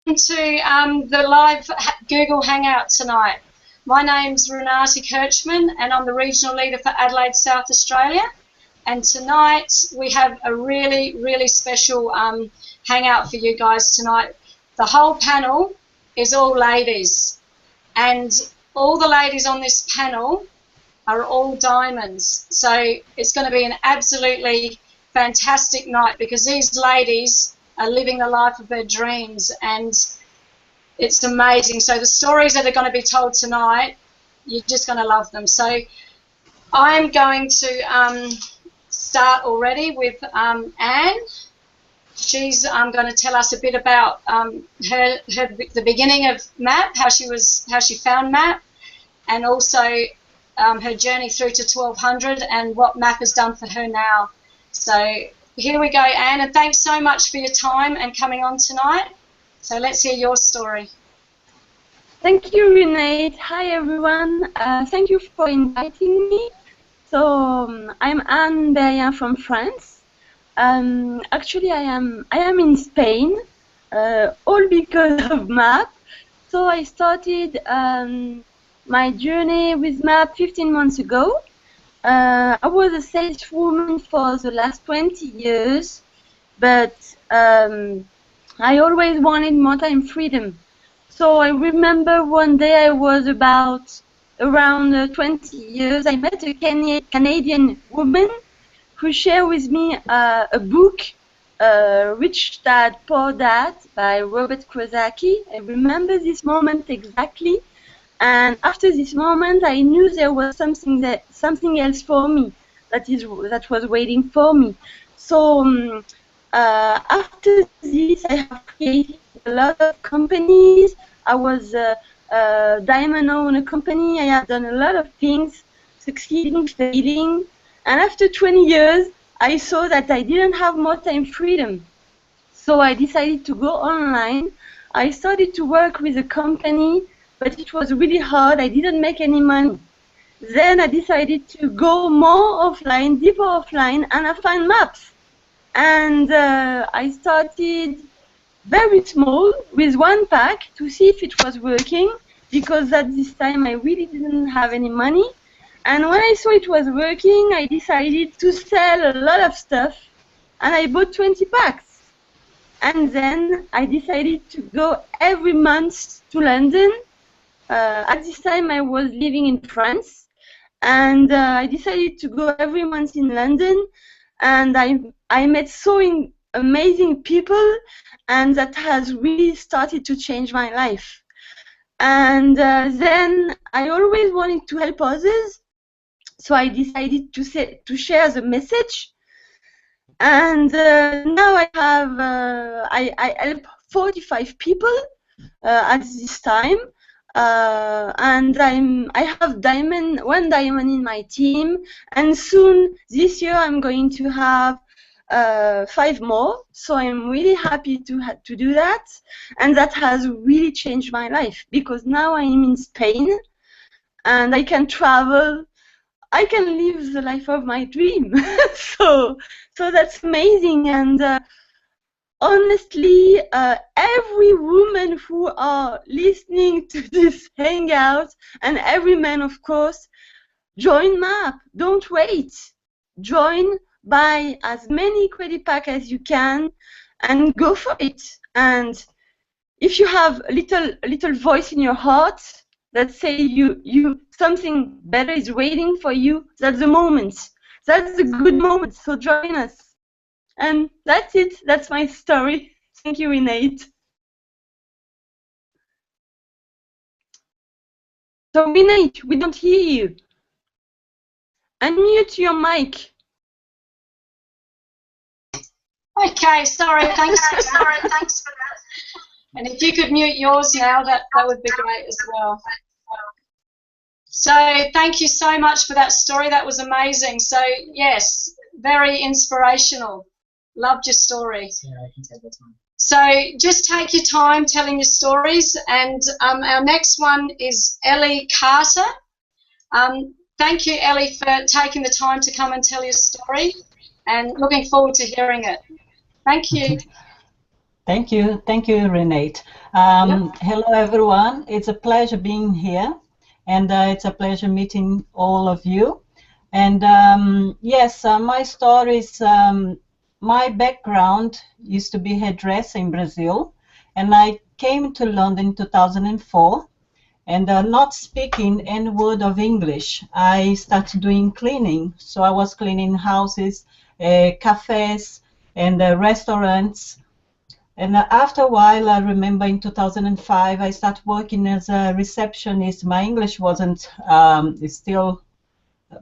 to the live Google Hangout tonight. My name's Renata Kirchman and I'm the Regional Leader for Adelaide, South Australia. And tonight we have a really, really special Hangout for you guys tonight. The whole panel is all ladies, and all the ladies on this panel are all diamonds. So it's going to be an absolutely fantastic night because these ladies are living the life of their dreams, and it's amazing. So the stories that are going to be told tonight, you're just going to love them. So I'm going to start already with Anne. She's going to tell us a bit about the beginning of MAP, how she found MAP, and also her journey through to 1200 and what MAP has done for her now. So here we go, Anne, and thanks so much for your time and coming on tonight. So let's hear your story. Thank you, Renate. Hi, everyone. Thank you for inviting me. So I'm Anne Berrien from France. Actually, I am in Spain, all because of MAP. So I started my journey with MAP 15 months ago. I was a saleswoman for the last 20 years, but I always wanted more time freedom. So I remember one day I was around 20 years, I met a Canadian woman who shared with me a book, Rich Dad, Poor Dad by Robert Kiyosaki. I remember this moment exactly. And after this moment, I knew there was something else for me that was waiting for me. So after this, I have created a lot of companies. I was a diamond owner company. I have done a lot of things, succeeding, failing. And after 20 years, I saw that I didn't have more time freedom. So I decided to go online. I started to work with a company, but it was really hard. I didn't make any money. Then I decided to go more offline, deeper offline, and I found maps. And I started very small with one pack to see if it was working, because at this time I really didn't have any money. And when I saw it was working, I decided to sell a lot of stuff, and I bought 20 packs. And then I decided to go every month to London. At this time, I was living in France, and I decided to go every month in London, and I met so amazing people, and that has really started to change my life. And then I always wanted to help others, so I decided to share the message. And now I have I help 45 people at this time. And I have one diamond in my team, and soon this year I'm going to have 5 more. So I'm really happy to do that, and that has really changed my life, because now I'm in Spain and I can travel. I can live the life of my dream. so that's amazing. And honestly, every woman who are listening to this hangout, and every man, of course, join MAP. Don't wait. Join, buy as many credit packs as you can, and go for it. And if you have a little voice in your heart that say you something better is waiting for you, that's the moment. That's a good moment. So join us. And that's it. That's my story. Thank you, Renate. So, Renate, we don't hear you. Unmute your mic. Okay, sorry. Thanks for that. And if you could mute yours now, that would be great as well. So thank you so much for that story. That was amazing. So yes, very inspirational. Loved your story. Yeah, I can take the time. So just take your time telling your stories. And our next one is Ellie Carter. Thank you, Ellie, for taking the time to come and tell your story, and looking forward to hearing it. Thank you. Thank you, Renate. Hello, everyone. It's a pleasure being here, and it's a pleasure meeting all of you. And yes, my story is my background used to be hairdresser in Brazil, and I came to London in 2004. And not speaking any word of English, I started doing cleaning. So I was cleaning houses, cafes, and restaurants. And after a while, I remember in 2005, I started working as a receptionist. My English wasn't it's still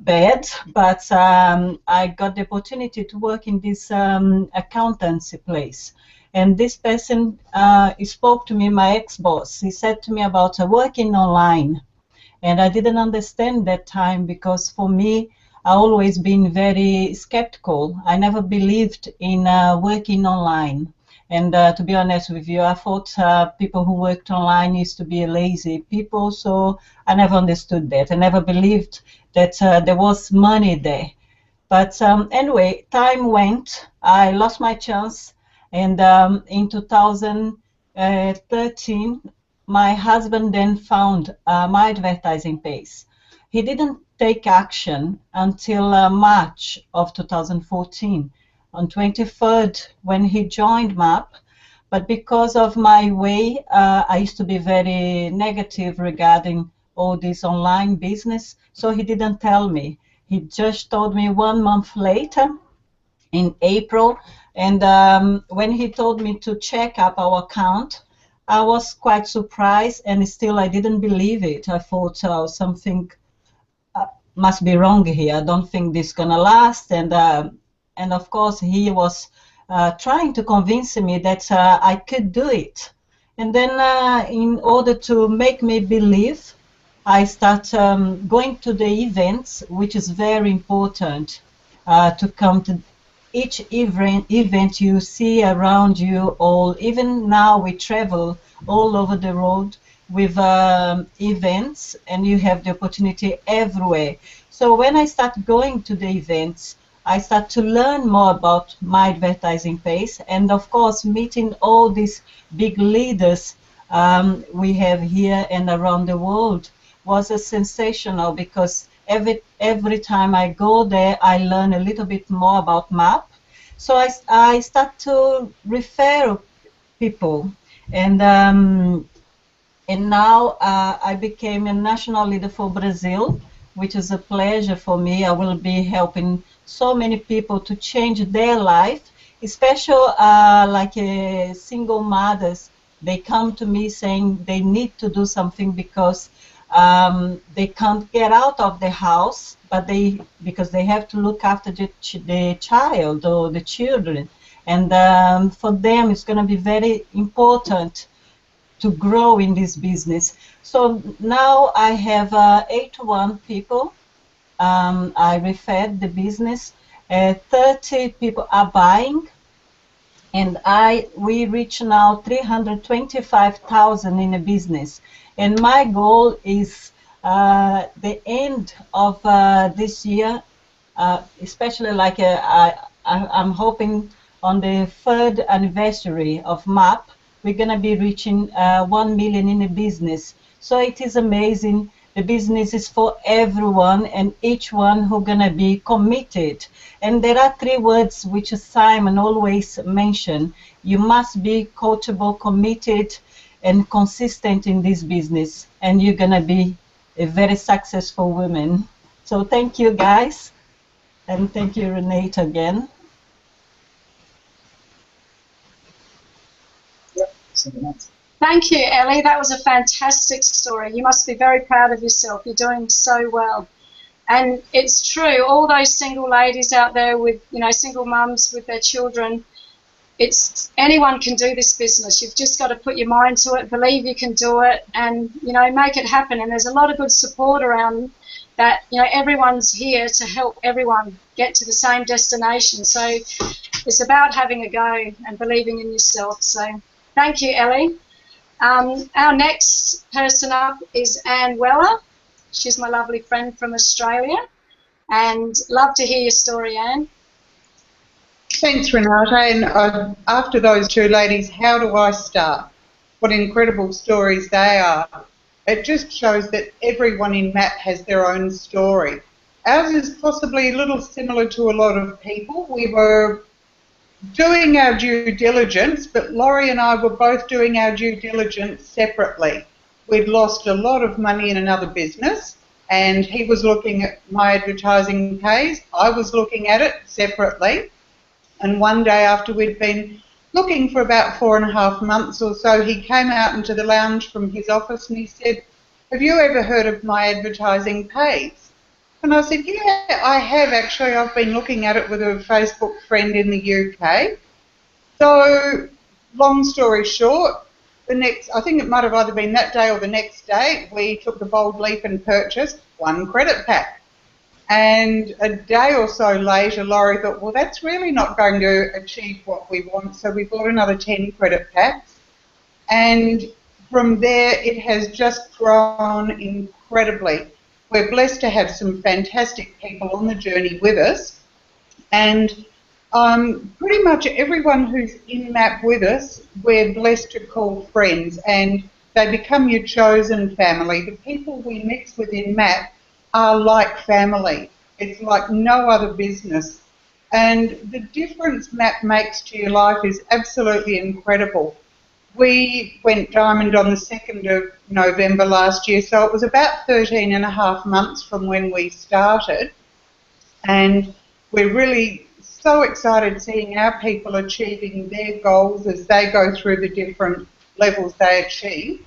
bad, but I got the opportunity to work in this accountancy place. And this person he spoke to me, my ex-boss. He said to me about working online. And I didn't understand that time because for me, I always been very skeptical. I never believed in working online. And to be honest with you, I thought people who worked online used to be lazy people, so I never understood that. I never believed that there was money there. But anyway, time went. I lost my chance, and in 2013, my husband then found MyAdvertisingPays. He didn't take action until March of 2014, on 23rd, when he joined MAP. But because of my way, I used to be very negative regarding all this online business, so he didn't tell me. He just told me 1 month later, in April, and when he told me to check up our account, I was quite surprised, and still I didn't believe it. I thought something must be wrong here. I don't think this is gonna last, and of course he was trying to convince me that I could do it. And then in order to make me believe, I start going to the events, which is very important to come to each event you see around you. All even now we travel all over the world with events, and you have the opportunity everywhere. So when I start going to the events, I start to learn more about MyAdvertisingPays, and of course meeting all these big leaders we have here and around the world was a sensational, because every time I go there, I learn a little bit more about MAP. So I start to refer people, and now I became a national leader for Brazil, which is a pleasure for me. I will be helping so many people to change their life, especially like single mothers. They come to me saying they need to do something because they can't get out of the house, but because they have to look after the child or the children, and for them it's going to be very important to grow in this business. So now I have 81 people. I referred the business. 30 people are buying, and we reach now 325,000 in a business. And my goal is the end of this year, especially like I'm hoping on the 3rd anniversary of MAP, we're going to be reaching 1 million in a business. So it is amazing. The business is for everyone, and each one who's going to be committed. And there are 3 words which Simon always mentioned. You must be coachable, committed, and consistent in this business, and you're going to be a very successful woman. So thank you, guys, and thank you, Renate, again. Thank you, Ellie. That was a fantastic story. You must be very proud of yourself. You're doing so well. And it's true, all those single ladies out there with, single mums with their children, anyone can do this business. You've just got to put your mind to it, believe you can do it, and, make it happen. And there's a lot of good support around that. Everyone's here to help everyone get to the same destination. So it's about having a go and believing in yourself. So thank you, Ellie. Our next person up is Anne Weller. She's my lovely friend from Australia, and love to hear your story, Anne. Thanks, Renata. And after those two ladies, how do I start? What incredible stories they are. It just shows that everyone in MAP has their own story. Ours is possibly a little similar to a lot of people. We were doing our due diligence, but Laurie and I were both doing our due diligence separately. We'd lost a lot of money in another business, and he was looking at MyAdvertisingPays. I was looking at it separately. And one day after we'd been looking for about 4.5 months or so, he came out into the lounge from his office and he said, "Have you ever heard of MyAdvertisingPays?" And I said, "Yeah, I have actually. I've been looking at it with a Facebook friend in the UK." So, long story short, I think it might have either been that day or the next day, we took the bold leap and purchased one credit pack. And a day or so later, Laurie thought, well, that's really not going to achieve what we want, so we bought another 10 credit packs. And from there, it has just grown incredibly. We're blessed to have some fantastic people on the journey with us. And pretty much everyone who's in MAP with us, we're blessed to call friends, and they become your chosen family. The people we mix with in MAP are like family. It's like no other business. And the difference MAP makes to your life is absolutely incredible. We went diamond on the 2nd of November last year, so it was about 13.5 months from when we started. And we're really so excited seeing our people achieving their goals as they go through the different levels they achieve.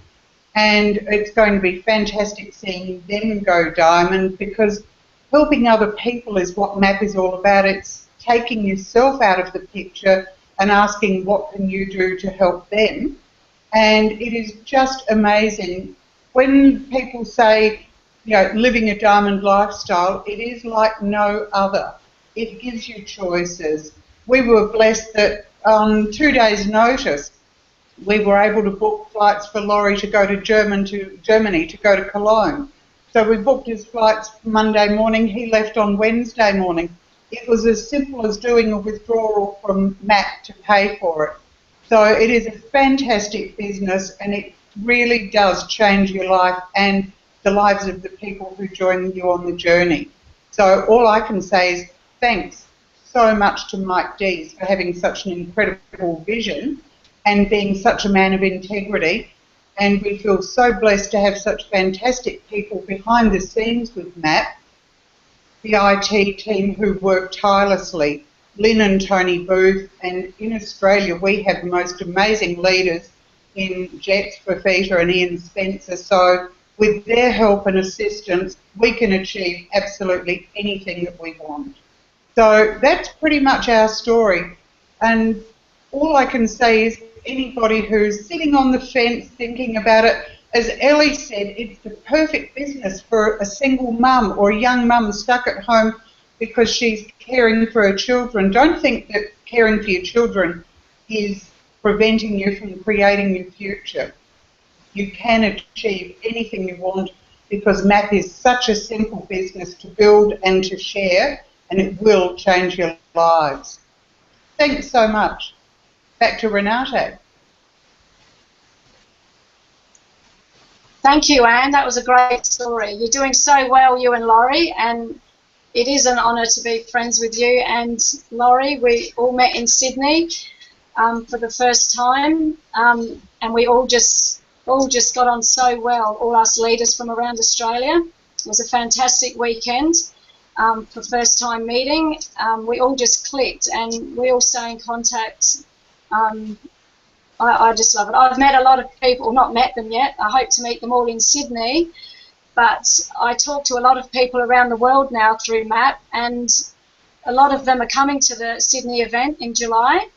And it's going to be fantastic seeing them go diamond, because helping other people is what MAP is all about. It's taking yourself out of the picture and asking what can you do to help them. And it is just amazing. When people say, you know, living a diamond lifestyle, it is like no other. It gives you choices. We were blessed that on 2 days' notice, we were able to book flights for Laurie to go to Germany, to go to Cologne. So we booked his flights Monday morning. He left on Wednesday morning. It was as simple as doing a withdrawal from MAP to pay for it. So it is a fantastic business, and it really does change your life and the lives of the people who join you on the journey. So all I can say is thanks so much to Mike Dees for having such an incredible vision and being such a man of integrity. And we feel so blessed to have such fantastic people behind the scenes with MAP, the IT team who work tirelessly, Lynn and Tony Booth, and in Australia we have the most amazing leaders in Jets Fafita and Ian Spencer. So with their help and assistance, we can achieve absolutely anything that we want. So that's pretty much our story. And all I can say is anybody who's sitting on the fence thinking about it, as Ellie said, it's the perfect business for a single mum or a young mum stuck at home because she's caring for her children. Don't think that caring for your children is preventing you from creating your future. You can achieve anything you want because MAP is such a simple business to build and to share, and it will change your lives. Thanks so much. Back to Renate. Thank you, Anne. That was a great story. You're doing so well, you and Laurie, and it is an honour to be friends with you and Laurie. We all met in Sydney for the first time, and we all just got on so well, all us leaders from around Australia. It was a fantastic weekend for first time meeting. We all just clicked and we all stay in contact. I just love it. I've met a lot of people, not met them yet. I hope to meet them all in Sydney. But I talk to a lot of people around the world now through MAP, and a lot of them are coming to the Sydney event in July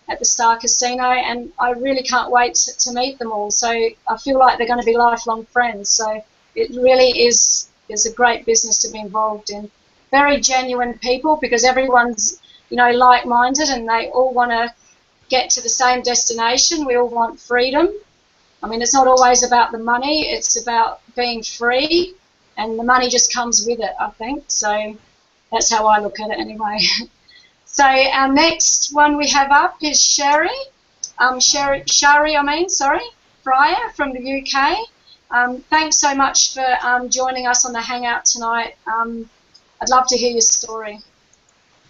at the Star Casino, and I really can't wait to meet them all. So I feel like they're going to be lifelong friends. So it really is a great business to be involved in. Very genuine people, because everyone's, you know, like-minded, and they all want to get to the same destination. We all want freedom. I mean, it's not always about the money, it's about being free, and the money just comes with it, I think. So that's how I look at it anyway. So our next one we have up is Shari Fryer from the UK. Thanks so much for joining us on the Hangout tonight. I'd love to hear your story.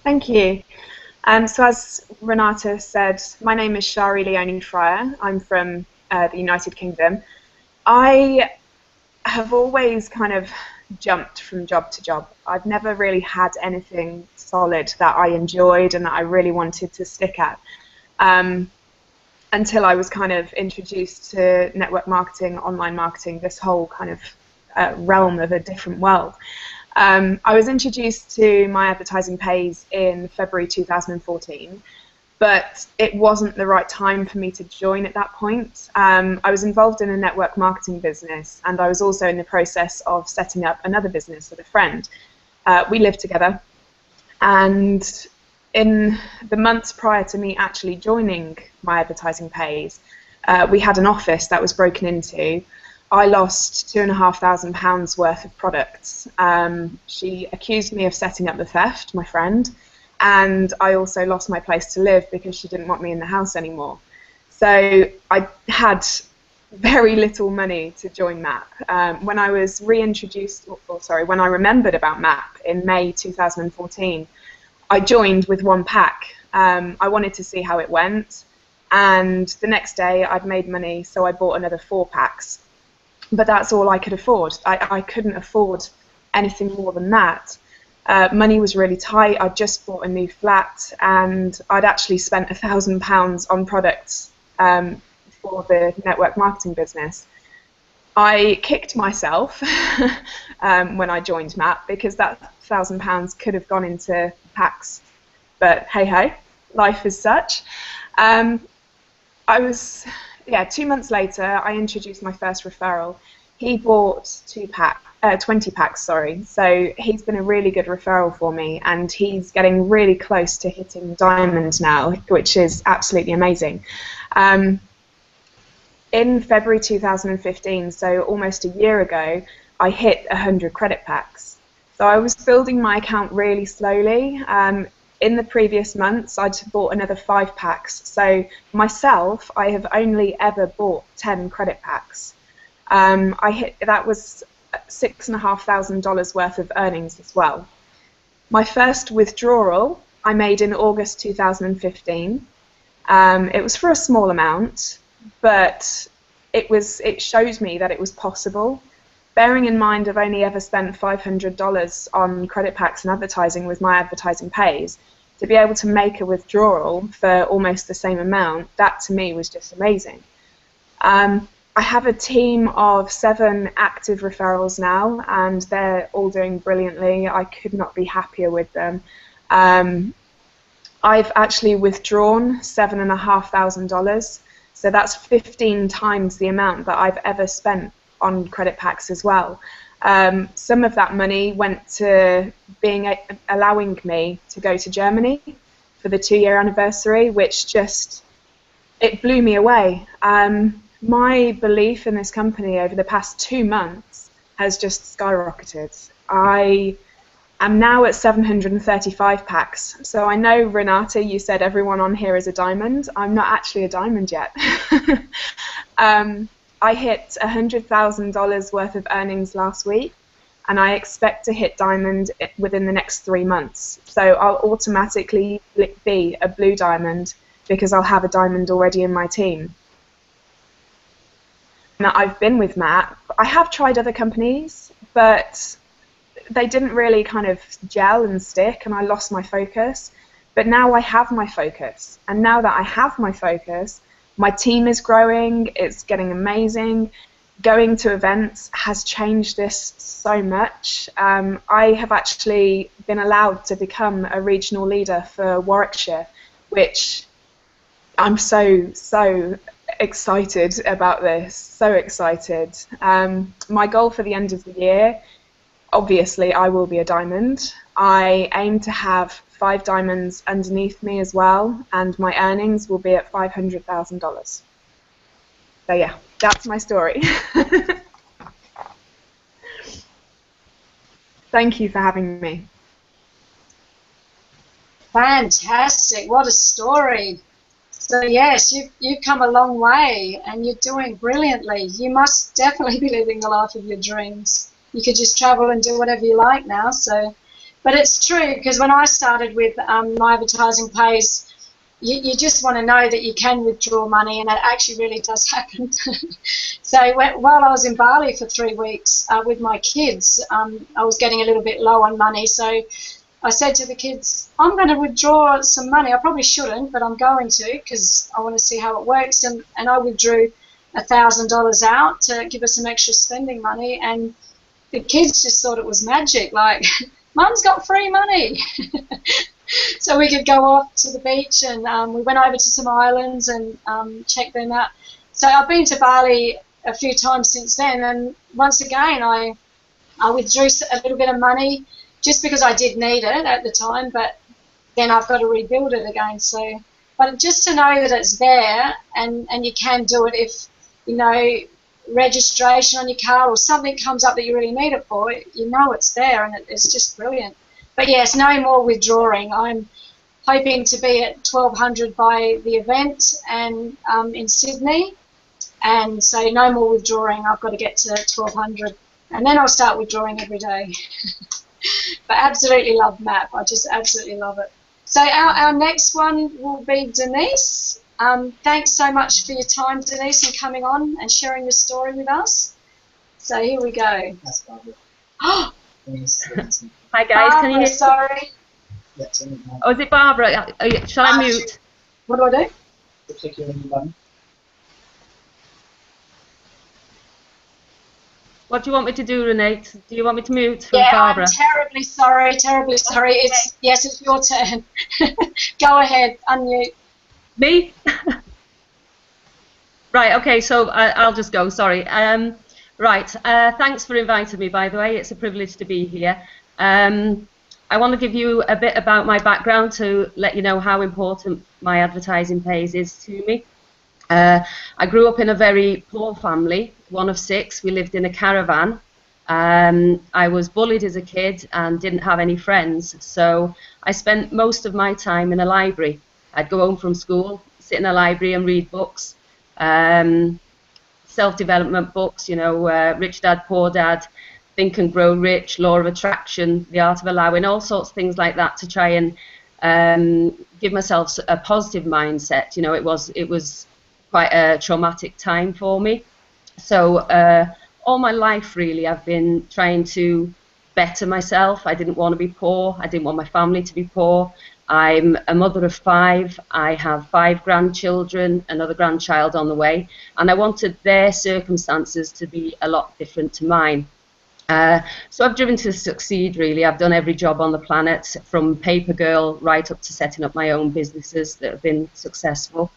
Thank you. So as Renata said, my name is Shari Leonie Fryer. I'm from the United Kingdom. I have always kind of jumped from job to job. I've never really had anything solid that I enjoyed and that I really wanted to stick at. Until I was kind of introduced to network marketing, online marketing, this whole kind of realm of a different world. I was introduced to MyAdvertisingPays in February 2014, but it wasn't the right time for me to join at that point. I was involved in a network marketing business, and I was also in the process of setting up another business with a friend. We lived together, and in the months prior to me actually joining MyAdvertisingPays, we had an office that was broken into. I lost £2,500 worth of products. She accused me of setting up the theft, my friend, and I also lost my place to live because she didn't want me in the house anymore. So I had very little money to join MAP. When I was reintroduced, when I remembered about MAP in May 2014, I joined with 1 pack. I wanted to see how it went, and the next day I'd made money, so I bought another 4 packs. But that's all I could afford. I couldn't afford anything more than that. Money was really tight. I'd just bought a new flat, and I'd actually spent £1,000 on products for the network marketing business. I kicked myself when I joined MAP because that £1,000 could have gone into packs. But hey ho, life is such. 2 months later, I introduced my first referral. He bought 20 packs, sorry. So he's been a really good referral for me, and he's getting really close to hitting diamond now, which is absolutely amazing. In February 2015, so almost a year ago, I hit 100 credit packs. So I was building my account really slowly. In the previous months, I'd bought another 5 packs. So myself, I have only ever bought 10 credit packs. That was $6,500 worth of earnings as well. My first withdrawal I made in August 2015. It was for a small amount, but it shows me that it was possible. Bearing in mind I've only ever spent $500 on credit packs and advertising with MyAdvertisingPays, to be able to make a withdrawal for almost the same amount, that to me was just amazing. I have a team of 7 active referrals now, and they're all doing brilliantly. I could not be happier with them. I've actually withdrawn $7,500, so that's 15 times the amount that I've ever spent on credit packs as well. Some of that money went to allowing me to go to Germany for the 2-year anniversary, which it blew me away. My belief in this company over the past 2 months has just skyrocketed. I am now at 735 packs. So I know, Renata, you said everyone on here is a diamond. I'm not actually a diamond yet. I hit $100,000 worth of earnings last week, and I expect to hit diamond within the next 3 months. So I'll automatically be a blue diamond because I'll have a diamond already in my team. Now, I've been with Matt. I have tried other companies, but they didn't really kind of gel and stick, and I lost my focus. But now I have my focus, and now that I have my focus, my team is growing, it's getting amazing. Going to events has changed this so much. I have actually been allowed to become a regional leader for Warwickshire, which I'm so excited about this, so excited. My goal for the end of the year, obviously I will be a diamond. I aim to have 5 diamonds underneath me as well, and my earnings will be at $500,000. So yeah, that's my story. Thank you for having me. Fantastic. What a story. So yes, you've come a long way and you're doing brilliantly. You must definitely be living the life of your dreams. You could just travel and do whatever you like now. So, but it's true, because when I started with My Advertising Pays, you just want to know that you can withdraw money, and it actually really does happen. So while I was in Bali for 3 weeks with my kids, I was getting a little bit low on money. So I said to the kids, I'm going to withdraw some money. I probably shouldn't, but I'm going to, because I want to see how it works. And I withdrew $1,000 out to give us some extra spending money. And the kids just thought it was magic. Like, Mum's got free money. So we could go off to the beach, and we went over to some islands and checked them out. So I've been to Bali a few times since then. And once again, I withdrew a little bit of money, just because I did need it at the time, but then I've got to rebuild it again. So, but just to know that it's there, and you can do it if, you know, registration on your car or something comes up that you really need it for, you know it's there, and it's just brilliant. But yes, no more withdrawing. I'm hoping to be at 1200 by the event and in Sydney, and so no more withdrawing. I've got to get to 1200, and then I'll start withdrawing every day. But absolutely love MAP. I just absolutely love it. So our next one will be Denise. Thanks so much for your time, Denise, and coming on and sharing your story with us. So here we go. Oh, hi guys, Barbara, can you hear? Sorry. Oh, is it Barbara? Shall I mute? What do I do? What do you want me to do, Renee? Do you want me to mute for Yeah, Barbara? I'm terribly sorry, terribly sorry. Yes, it's your turn. Go ahead, unmute. Me? Right, okay, so I'll just go, sorry. Right, thanks for inviting me, by the way. It's a privilege to be here. I want to give you a bit about my background to let you know how important My Advertising Pays is to me. I grew up in a very poor family, one of 6. We lived in a caravan. I was bullied as a kid and didn't have any friends, so I spent most of my time in a library. I'd go home from school, sit in a library and read books, self-development books, you know, Rich Dad, Poor Dad, Think and Grow Rich, Law of Attraction, The Art of Allowing, all sorts of things like that to try and give myself a positive mindset. You know, it was quite a traumatic time for me. So all my life, really, I've been trying to better myself. I didn't want to be poor. I didn't want my family to be poor. I'm a mother of 5. I have 5 grandchildren, another grandchild on the way, and I wanted their circumstances to be a lot different to mine. So I've driven to succeed, really. I've done every job on the planet, from paper girl right up to setting up my own businesses that have been successful.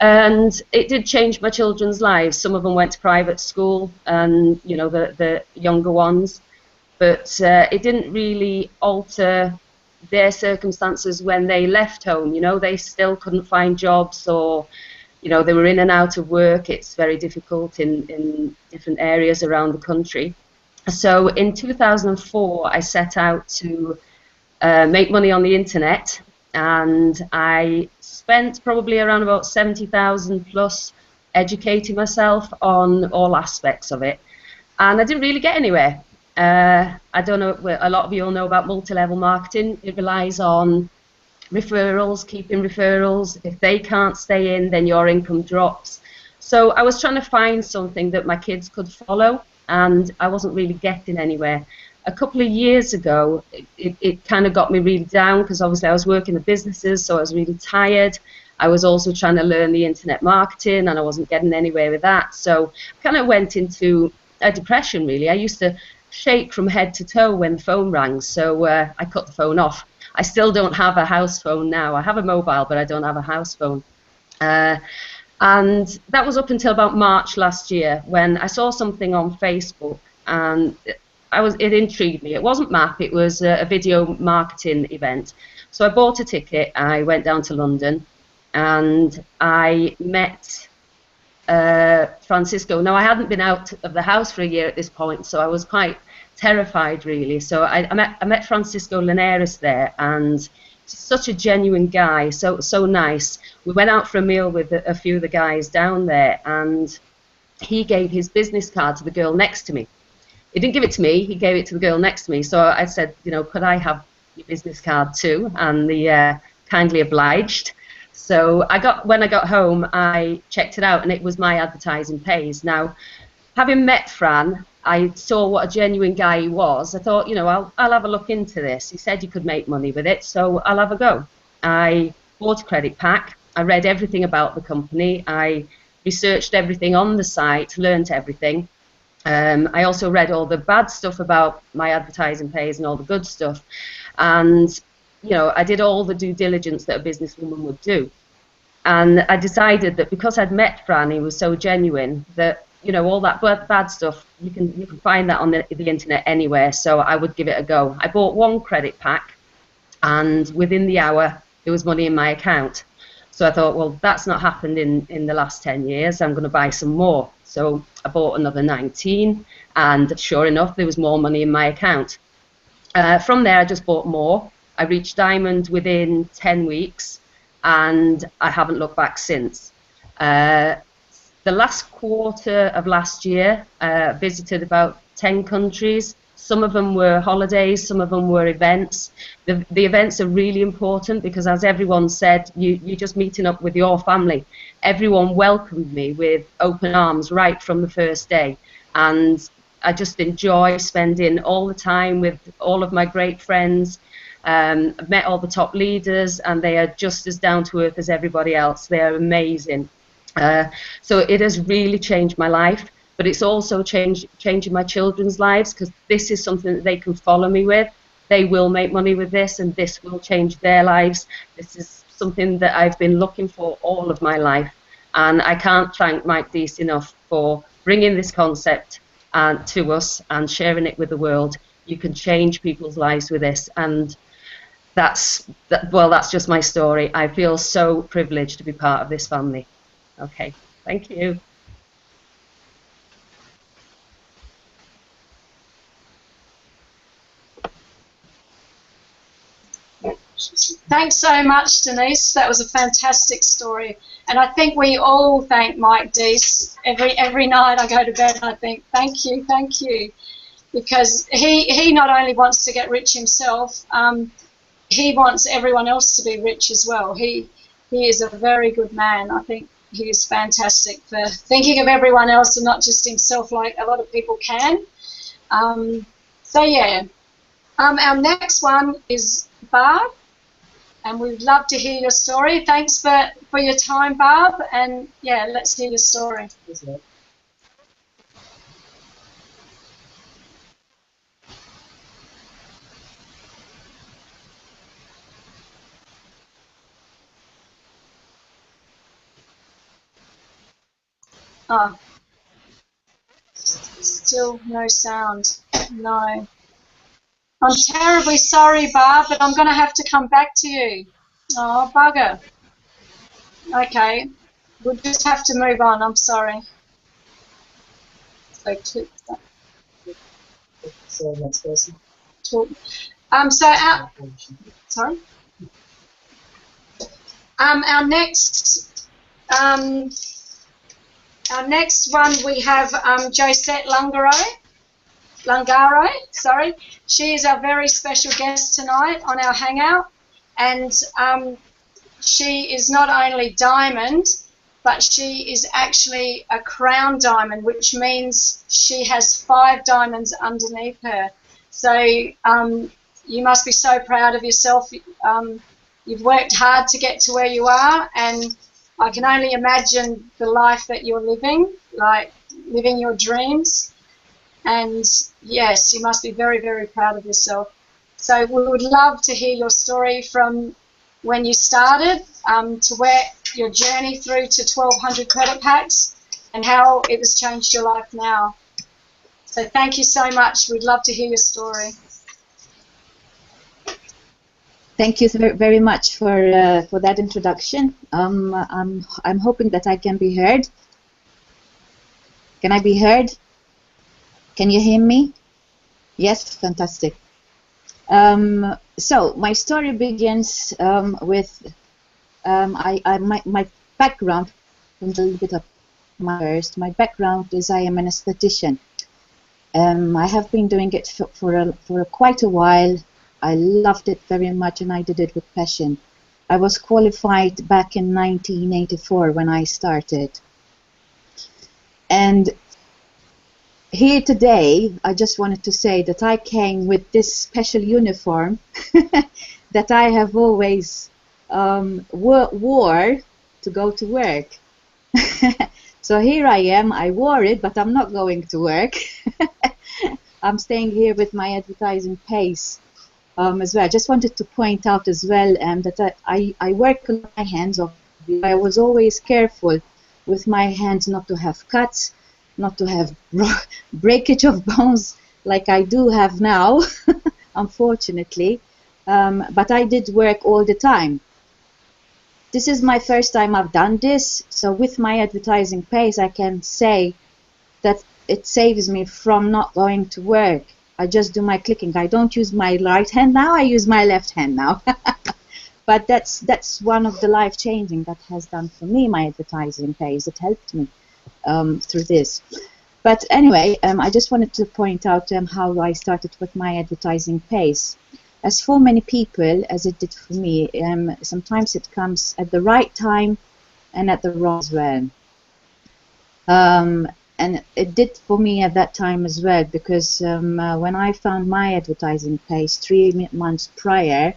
And it did change my children's lives. Some of them went to private school, and you know, the younger ones, but it didn't really alter their circumstances when they left home. You know, they still couldn't find jobs, or you know, they were in and out of work. It's very difficult in different areas around the country. So in 2004, I set out to make money on the internet, and I spent probably around about 70,000 plus educating myself on all aspects of it, and I didn't really get anywhere. I don't know, a lot of you all know about multi-level marketing. It relies on referrals, keeping referrals. If they can't stay in, then your income drops. So I was trying to find something that my kids could follow, and I wasn't really getting anywhere. A couple of years ago, it kind of got me really down, because obviously I was working in businesses, so I was really tired. I was also trying to learn the internet marketing, and I wasn't getting anywhere with that. So I kind of went into a depression, really. I used to shake from head to toe when the phone rang, so I cut the phone off. I still don't have a house phone now. I have a mobile, but I don't have a house phone. And that was up until about March last year, when I saw something on Facebook, and it intrigued me. It wasn't MAP, it was a video marketing event. So I bought a ticket, I went down to London, and I met Francisco. Now, I hadn't been out of the house for a year at this point, so I was quite terrified, really. So I met Francisco Linares there, and such a genuine guy, so nice. We went out for a meal with a few of the guys down there, and he gave his business card to the girl next to me. He didn't give it to me, he gave it to the girl next to me. So I said, you know, could I have your business card too? And the kindly obliged. So when I got home, I checked it out, and it was MyAdvertisingPays. Now, having met Fran, I saw what a genuine guy he was. I thought, you know, I'll have a look into this. He said you could make money with it, so I'll have a go. I bought a credit pack. I read everything about the company. I researched everything on the site, learned everything. I also read all the bad stuff about MyAdvertisingPays and all the good stuff. And, you know, I did all the due diligence that a businesswoman would do. And I decided that because I'd met Fran, he was so genuine, that, you know, all that bad stuff, you can find that on the internet anywhere, so I would give it a go. I bought one credit pack, and within the hour, there was money in my account. So I thought, well, that's not happened in the last 10 years, I'm going to buy some more. So I bought another 19, and sure enough, there was more money in my account. From there, I just bought more. I reached Diamond within 10 weeks, and I haven't looked back since. The last quarter of last year, visited about 10 countries. Some of them were holidays, some of them were events. The events are really important because, as everyone said, you're just meeting up with your family. Everyone welcomed me with open arms right from the first day. And I just enjoy spending all the time with all of my great friends. I've met all the top leaders, and they are just as down to earth as everybody else. They are amazing. So it has really changed my life, but it's also changing my children's lives, because this is something that they can follow me with. They will make money with this, and this will change their lives. This is something that I've been looking for all of my life, and I can't thank Mike Deese enough for bringing this concept to us and sharing it with the world. You can change people's lives with this, and that's just my story. I feel so privileged to be part of this family. Okay, thank you. Thanks so much, Denise. That was a fantastic story, and I think we all thank Mike Deese every night I go to bed. I think thank you, because he not only wants to get rich himself, he wants everyone else to be rich as well. He is a very good man. I think he is fantastic for thinking of everyone else and not just himself, like a lot of people can. So yeah, our next one is Barb, and we'd love to hear your story. Thanks for your time, Barb, and yeah, let's hear your story. Oh, still no sound. No. I'm terribly sorry, Barb, but I'm going to have to come back to you. Oh, bugger. Okay. We'll just have to move on. I'm sorry. So next person. Talk. Sorry. Our next one, we have Josette Lungaro, sorry. She is our very special guest tonight on our Hangout, and she is not only diamond, but she is actually a crown diamond, which means she has 5 diamonds underneath her. So you must be so proud of yourself. You've worked hard to get to where you are, and I can only imagine the life that you're living, like living your dreams. And yes, you must be very, very proud of yourself. So we would love to hear your story from when you started to where your journey through to 1,200 credit packs and how it has changed your life now. So thank you so much. We'd love to hear your story. Thank you very much for that introduction. I'm hoping that I can be heard. Can I be heard? Can you hear me? Yes, fantastic. So my story begins with my background. A little bit of my background is I am an esthetician. I have been doing it for quite a while. I loved it very much, and I did it with passion. I was qualified back in 1984 when I started. And here today, I just wanted to say that I came with this special uniform that I have always wore to go to work. So here I am, I wore it, but I'm not going to work. I'm staying here with my advertising pace as well. I just wanted to point out as well that I work with my hands. I was always careful with my hands not to have cuts, not to have breakage of bones like I do have now, unfortunately. But I did work all the time. This is my first time I've done this, so with my advertising pace I can say that it saves me from not going to work. I just do my clicking. I don't use my right hand now, I use my left hand now. But that's one of the life-changing that has done for me, my advertising pace. It helped me through this. But anyway, I just wanted to point out how I started with my advertising pace. As for many people, as it did for me, sometimes it comes at the right time and at the wrong as well. And it did for me at that time as well, because when I found my advertising pace 3 months prior,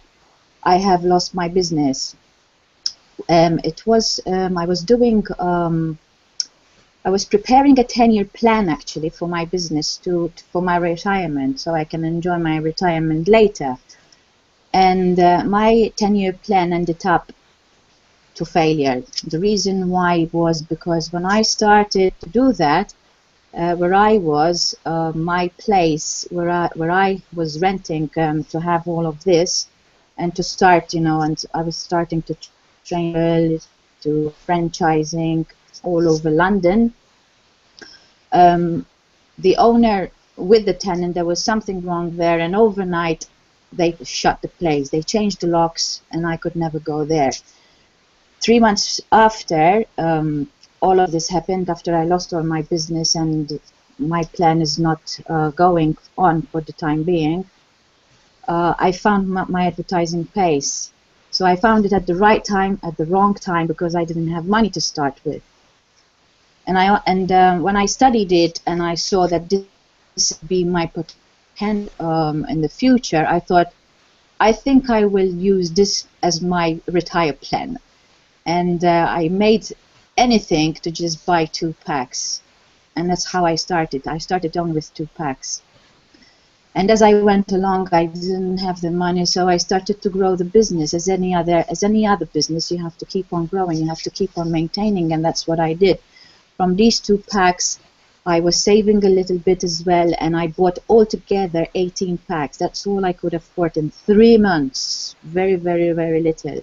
I have lost my business. It was I was preparing a 10-year plan actually for my business for my retirement, so I can enjoy my retirement later. And my 10-year plan ended up to failure. The reason why was because when I started to do that, where I was, my place where I was renting to have all of this, and to start, and I was starting to train to franchising all over London. The owner with the tenant, there was something wrong there, and overnight they shut the place. They changed the locks, and I could never go there. 3 months after all of this happened, after I lost all my business and my plan is not going on for the time being, I found my advertising pace. So I found it at the right time, at the wrong time, because I didn't have money to start with. And when I studied it and I saw that this would be my potential in the future, I thought, I think I will use this as my retire plan. And I made anything to just buy 2 packs. And that's how I started. I started only with 2 packs. And as I went along, I didn't have the money, so I started to grow the business. As any other business, you have to keep on growing, you have to keep on maintaining, and that's what I did. From these 2 packs, I was saving a little bit as well, and I bought altogether 18 packs. That's all I could afford in 3 months. Very, very, very little.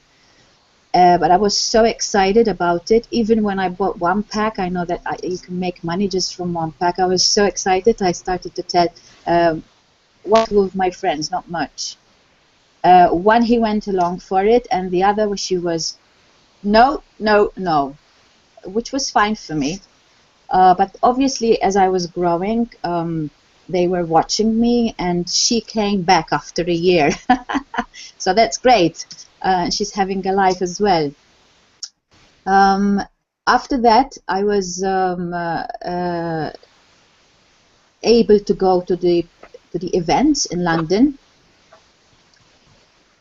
But I was so excited about it. Even when I bought 1 pack, I know that you can make money just from 1 pack. I was so excited, I started to tell one of my friends, not much. One, he went along for it, and the other, she was, no, no, no, which was fine for me. But obviously, as I was growing, they were watching me, and she came back after a year. So that's great. She's having a life as well. After that, I was able to go to the events in London.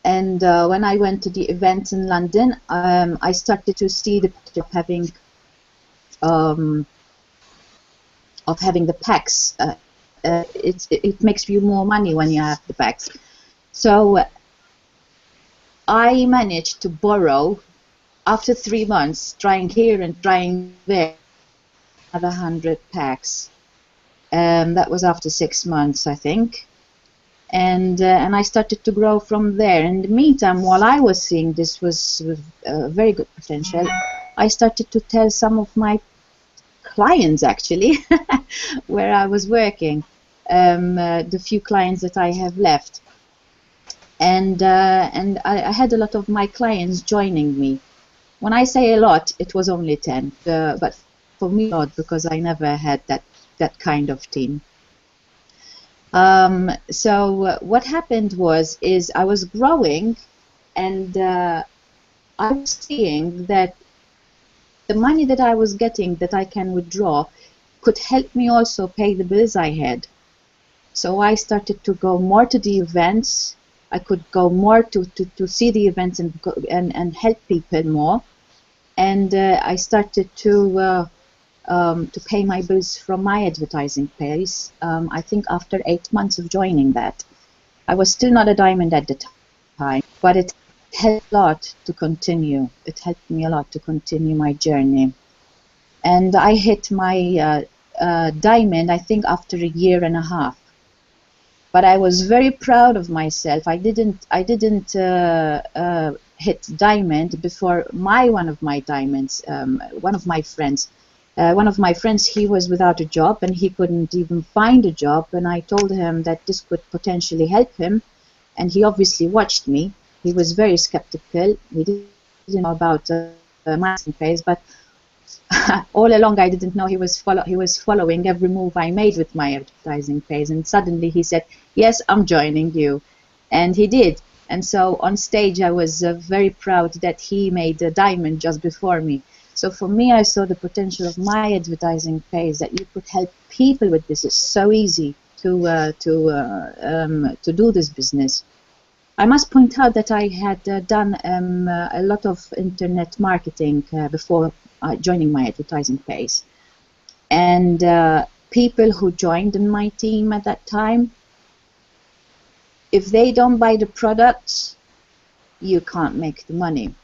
And when I went to the events in London, I started to see the picture of having the packs. It makes you more money when you have the packs. So I managed to borrow, after 3 months, trying here and trying there, another 100 packs. That was after 6 months, I think. And I started to grow from there. In the meantime, while I was seeing this was very good potential, I started to tell some of my clients, actually, where I was working, the few clients that I have left. and I had a lot of my clients joining me. When I say a lot, it was only 10, but for me a lot, because I never had that kind of team. So what happened is I was growing, and I was seeing that the money that I was getting that I can withdraw could help me also pay the bills I had. So I started to go more to the events. I could go more to see the events and help people more. And I started to pay my bills from MyAdvertisingPays. I think after 8 months of joining that. I was still not a diamond at the time, but it helped a lot to continue. It helped me a lot to continue my journey. And I hit my diamond, I think, after a year and a half. But I was very proud of myself. I didn't hit diamond before one of my diamonds, one of my friends, he was without a job and he couldn't even find a job, and I told him that this could potentially help him, and he obviously watched me. He was very skeptical. He didn't know about MyAdvertisingPays, but all along I didn't know he was following every move I made with MyAdvertisingPays, and suddenly he said, "Yes, I'm joining you," and he did. And so on stage I was very proud that he made a diamond just before me. So for me, I saw the potential of MyAdvertisingPays, that you could help people with this. It's so easy to do this business. I must point out that I had done a lot of internet marketing before joining MyAdvertisingPays, and people who joined in my team at that time, if they don't buy the products, you can't make the money.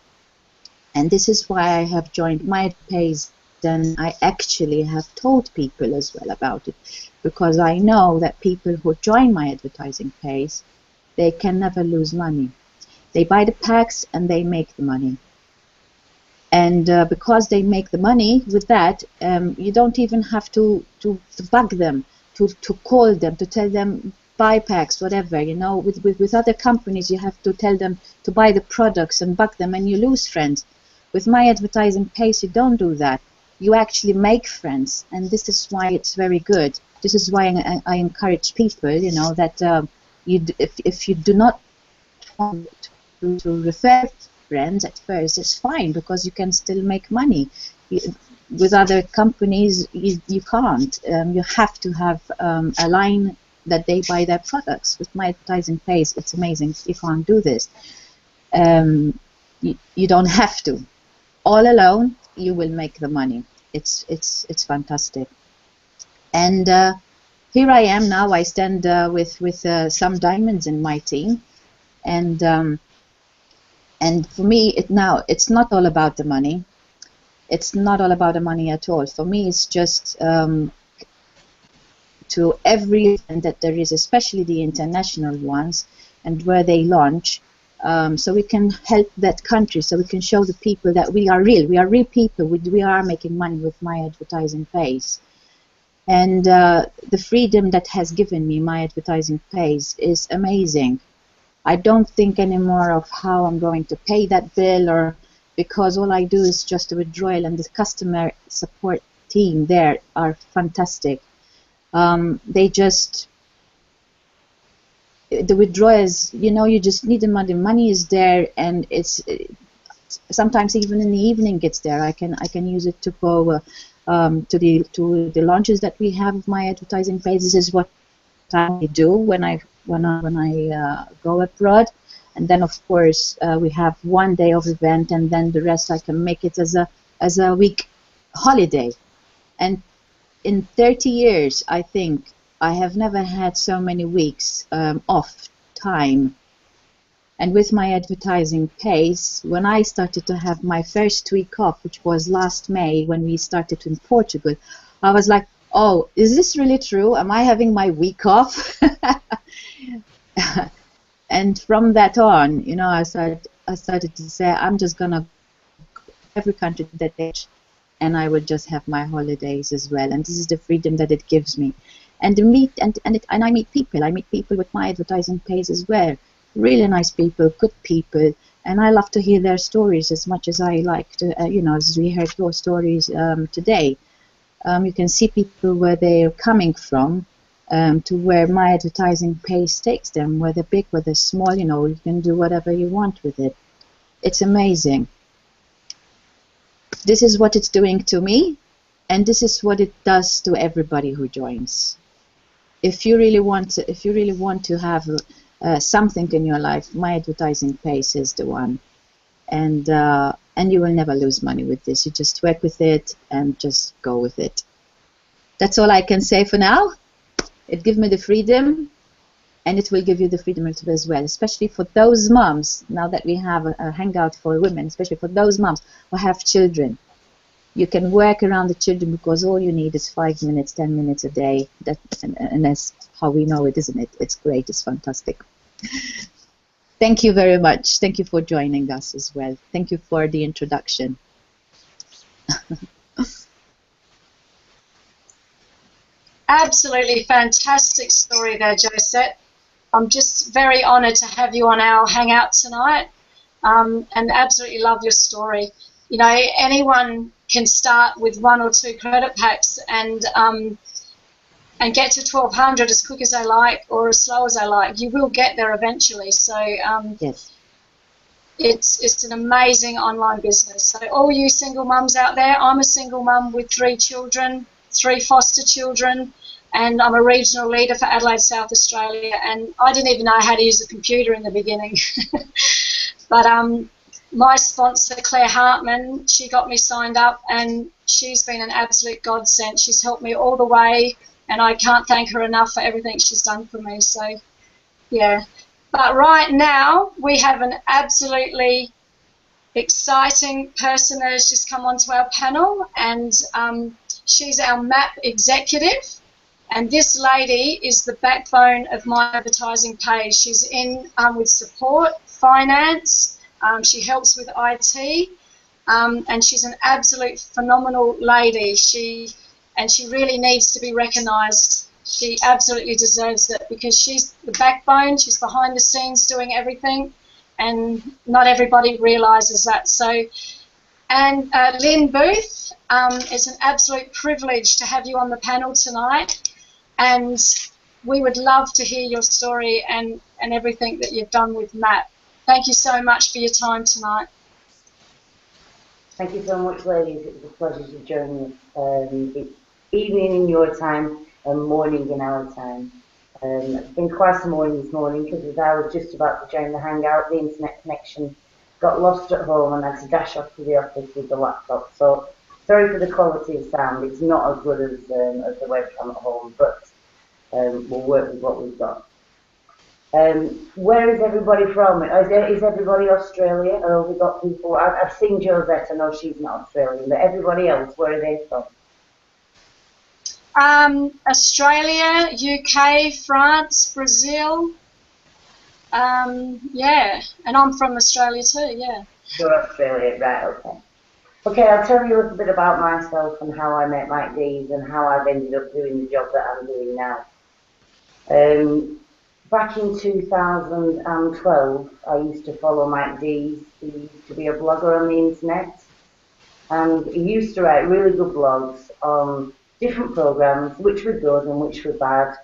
And this is why I have joined MyAdvertisingPays, and I actually have told people as well about it, because I know that people who join MyAdvertisingPays, they can never lose money. They buy the packs and they make the money. And because they make the money with that, you don't even have to bug them, to call them, to tell them buy packs, whatever. You know, with other companies, you have to tell them to buy the products and bug them, and you lose friends. With MyAdvertisingPays, you don't do that. You actually make friends, and this is why it's very good. This is why I encourage people, you know, that if you do not want to refer friends at first, it's fine, because you can still make money. With other companies, you can't. You have to have a line that they buy their products. With MyAdvertisingPays, it's amazing. You can't do this. You don't have to. All alone, you will make the money. It's fantastic. And here I am now. I stand with some diamonds in my team, and for me, it's not all about the money. It's not all about the money at all. For me, it's just to every event that there is, especially the international ones, and where they launch. So we can help that country, so we can show the people that we are real people, we are making money with MyAdvertisingPays. And the freedom that has given me MyAdvertisingPays is amazing. I don't think anymore of how I'm going to pay that bill, or because all I do is just a withdrawal, and the customer support team there are fantastic. They just, the withdrawals, you know, you just need the money. Money is there, and it's sometimes even in the evening it's there. I can use it to go to the launches that we have of MyAdvertisingPays. This is what I do when I go abroad, and then of course we have one day of event, and then the rest I can make it as a week holiday. And in 30 years, I think I have never had so many weeks off time. And with MyAdvertisingPays, when I started to have my first week off, which was last May when we started in Portugal, I was like, oh, is this really true? Am I having my week off? And from that on, you know, I started to say, I'm just going to go to every country that they, and I would just have my holidays as well. And this is the freedom that it gives me. And I meet people. I meet people with MyAdvertisingPays as well. really nice people, good people, and I love to hear their stories as much as I like to, you know, as we heard your stories today. You can see people where they're coming from, to where my advertising pace takes them, whether big, whether small, you know, you can do whatever you want with it. It's amazing. This is what it's doing to me, and this is what it does to everybody who joins. If you really want to have something in your life, my advertising pace is the one, and you will never lose money with this. You just work with it and just go with it. That's all I can say for now. It gives me the freedom, and it will give you the freedom as well, especially for those moms, now that we have a hangout for women, especially for those moms who have children. You can work around the children because all you need is 5 minutes, 10 minutes a day. And that's how we know it, isn't it? It's great, it's fantastic. Thank you very much. Thank you for joining us as well. Thank you for the introduction. Absolutely fantastic story there, Josette. I'm just very honoured to have you on our Hangout tonight, and absolutely love your story. You know, anyone can start with 1 or 2 credit packs and get to 1,200 as quick as they like or as slow as they like. You will get there eventually. So yes. It's an amazing online business. So all you single mums out there, I'm a single mum with 3 children, 3 foster children, and I'm a regional leader for Adelaide, South Australia, and I didn't even know how to use a computer in the beginning. But my sponsor, Claire Hartman, she got me signed up, and she's been an absolute godsend. She's helped me all the way, and I can't thank her enough for everything she's done for me. So, yeah. But right now, we have an absolutely exciting person that has just come onto our panel, and she's our MAP executive. And this lady is the backbone of MyAdvertisingPays. She's in with support, finance, she helps with IT, and she's an absolute phenomenal lady. She really needs to be recognised. She absolutely deserves it because she's the backbone, she's behind the scenes doing everything, and not everybody realises that. So, and Lynn Booth, it's an absolute privilege to have you on the panel tonight, and we would love to hear your story and everything that you've done with MAP. Thank you so much for your time tonight. Thank you so much, ladies. It was a pleasure to join you. It's evening in your time and morning in our time. It's been quite a morning this morning because as I was just about to join the Hangout, the internet connection got lost at home and I had to dash off to the office with the laptop. So sorry for the quality of sound. It's not as good as the webcam at home, but we'll work with what we've got. Where is everybody from? Is everybody Australia, or have we got people? I've seen Josette, I know she's not Australian, but everybody else, where are they from? Australia, UK, France, Brazil. Yeah, and I'm from Australia too, yeah. You're Australia, right, okay. Okay, I'll tell you a little bit about myself and how I met Mike Dees and how I've ended up doing the job that I'm doing now. Back in 2012, I used to follow Mike Dees. He used to be a blogger on the internet, and he used to write really good blogs on different programs, which were good and which were bad.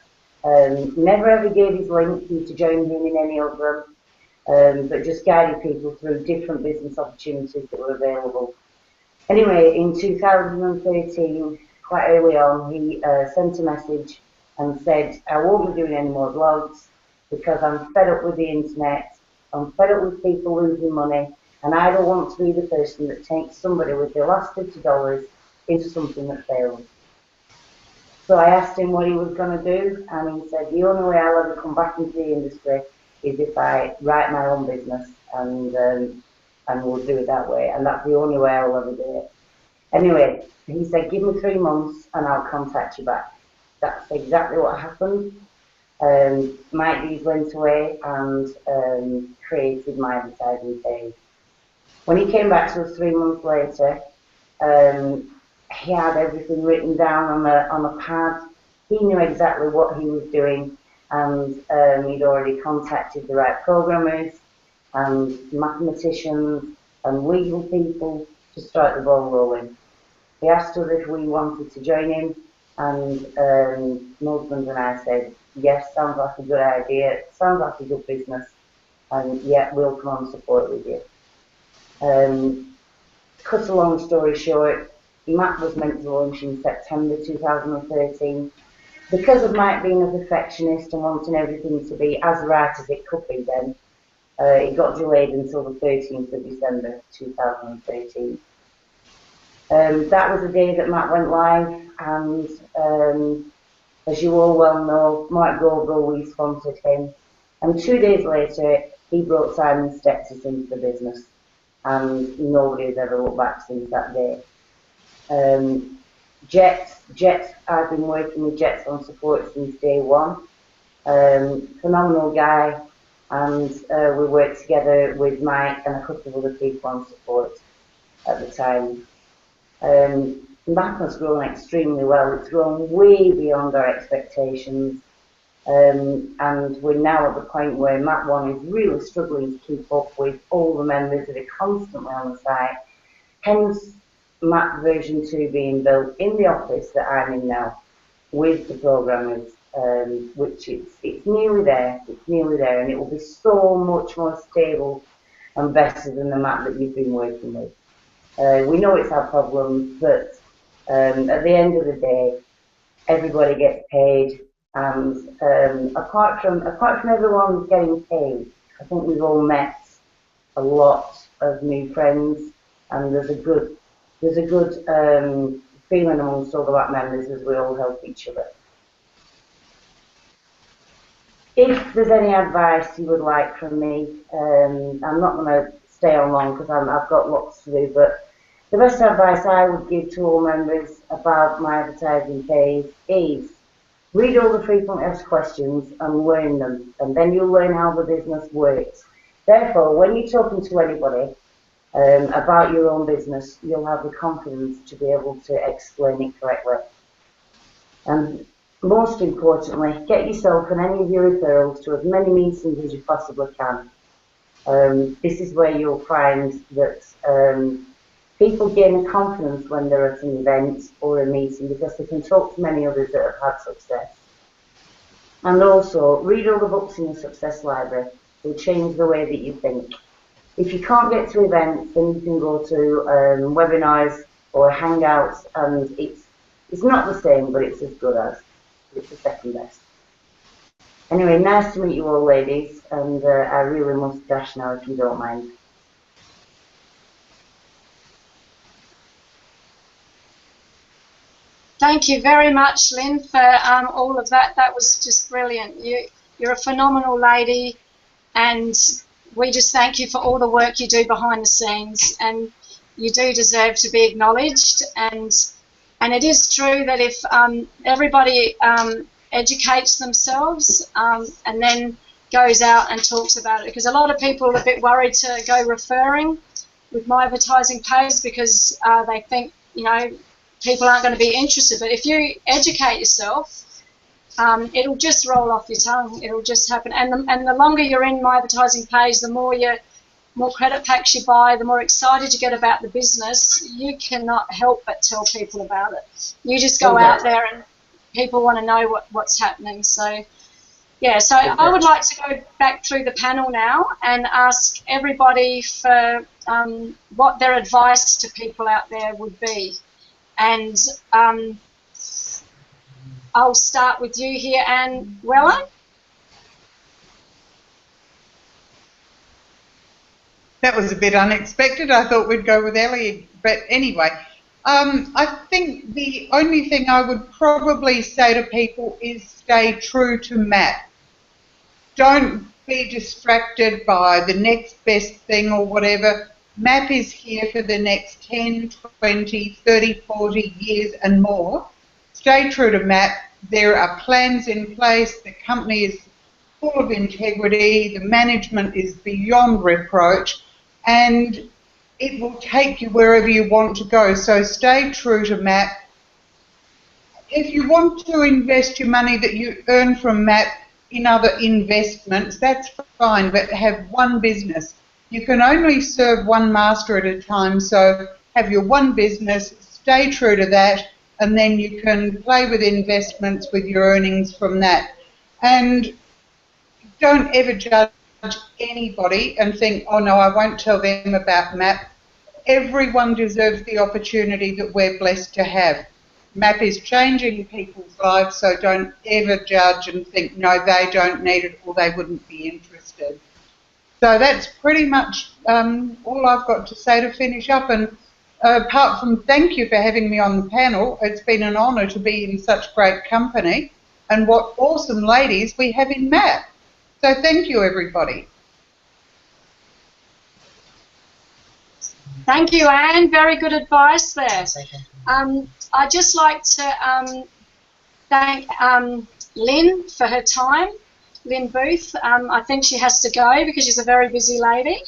Never ever gave his link for you to join him in any of them, but just guided people through different business opportunities that were available. Anyway, in 2013, quite early on, he sent a message and said, I won't be doing any more blogs because I'm fed up with the internet, I'm fed up with people losing money, and I don't want to be the person that takes somebody with their last $50 into something that fails. So I asked him what he was going to do, and he said, the only way I'll ever come back into the industry is if I write my own business, and we'll do it that way, and that's the only way I'll ever do it. Anyway, he said, give me 3 months and I'll contact you back. That's exactly what happened. Mike Dees went away and created MyAdvertisingPays. When he came back to us 3 months later, he had everything written down on a pad. He knew exactly what he was doing, and he'd already contacted the right programmers and mathematicians and legal people to start the ball rolling. He asked us if we wanted to join him, and my husband and I said, yes, sounds like a good idea, sounds like a good business, and yeah, we'll come on support with you. Cut a long story short, Matt was meant to launch in September 2013. Because of Mike being a perfectionist and wanting everything to be as right as it could be then, it got delayed until the 13th of December 2013. That was the day that Matt went live, and as you all well know, Mike Goldwell, we sponsored him. And 2 days later, he brought Simon Stepsis into the business, and nobody has ever looked back since that day. Jet, I've been working with Jet on support since day one. Phenomenal guy, and we worked together with Mike and a couple of other people on support at the time. Matt has grown extremely well. It's grown way beyond our expectations, and we're now at the point where Matt 1 is really struggling to keep up with all the members that are constantly on the site. Hence, Matt version 2 being built in the office that I'm in now with the programmers, which it's nearly there, and it will be so much more stable and better than the Matt that you've been working with. We know it's our problem, but at the end of the day, everybody gets paid, and apart from everyone getting paid, I think we've all met a lot of new friends, and there's a good feeling amongst all of our members as we all help each other. If there's any advice you would like from me, I'm not going to stay on long because I've got lots to do, but the best advice I would give to all members about MyAdvertisingPays is read all the frequently asked questions and learn them, and then you'll learn how the business works. Therefore, when you're talking to anybody about your own business, you'll have the confidence to be able to explain it correctly. And most importantly, get yourself and any of your referrals to as many meetings as you possibly can. This is where you'll find that people gain confidence when they're at an event or a meeting because they can talk to many others that have had success. And also, read all the books in your success library. They'll change the way that you think. If you can't get to events, then you can go to webinars or hangouts, and it's not the same, but it's as good as. It's the second best. Anyway, nice to meet you all, ladies, and I really must dash now if you don't mind. Thank you very much, Lynn, for all of that. That was just brilliant. You're a phenomenal lady, and we just thank you for all the work you do behind the scenes, and you do deserve to be acknowledged. And it is true that if everybody educates themselves and then goes out and talks about it, because a lot of people are a bit worried to go referring with MyAdvertisingPays because they think, you know, people aren't going to be interested. But if you educate yourself, it'll just roll off your tongue. It'll just happen. And the longer you're in MyAdvertisingPays, the more credit packs you buy, the more excited you get about the business. You cannot help but tell people about it. You just go out there and people want to know what's happening. So, yeah, so I would like to go back through the panel now and ask everybody for what their advice to people out there would be. And I'll start with you here, Anne Weller. That was a bit unexpected. I thought we'd go with Ellie, but anyway, I think the only thing I would probably say to people is stay true to Matt. Don't be distracted by the next best thing or whatever. MAP is here for the next 10, 20, 30, 40 years and more. Stay true to MAP. There are plans in place. The company is full of integrity. The management is beyond reproach. And it will take you wherever you want to go. So stay true to MAP. If you want to invest your money that you earn from MAP in other investments, that's fine, but have one business. You can only serve one master at a time, so have your one business, stay true to that, and then you can play with investments with your earnings from that. And don't ever judge anybody and think, oh no, I won't tell them about MAP. Everyone deserves the opportunity that we're blessed to have. MAP is changing people's lives, so don't ever judge and think, no, they don't need it or they wouldn't be interested. So that's pretty much all I've got to say to finish up. And apart from thank you for having me on the panel, it's been an honour to be in such great company. And what awesome ladies we have in MAP. So thank you, everybody. Thank you, Anne. Very good advice there. I'd just like to thank Lynn for her time. Lynn Booth. I think she has to go because she's a very busy lady.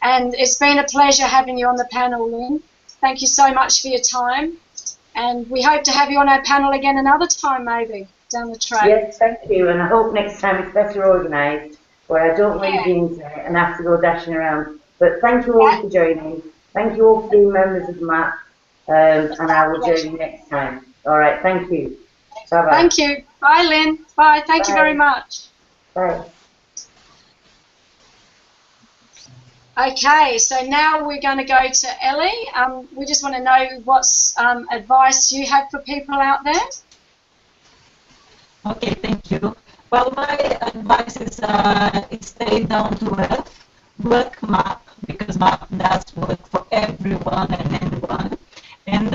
And it's been a pleasure having you on the panel, Lynn. Thank you so much for your time. And we hope to have you on our panel again another time, maybe, down the track. Yes, thank you. And I hope next time it's better organised, where I don't leave the internet and have to go dashing around. But thank you all for joining. Thank you all for being members of MAP. And I will join you next time. All right, thank you. Bye-bye. Thank you. Bye, Lynn. Bye. Thank you very much. Bye. Okay, so now we're going to go to Ellie. We just want to know what's advice you have for people out there. Okay, thank you. Well, my advice is stay down to earth, work MAP, because MAP does work for everyone and anyone. And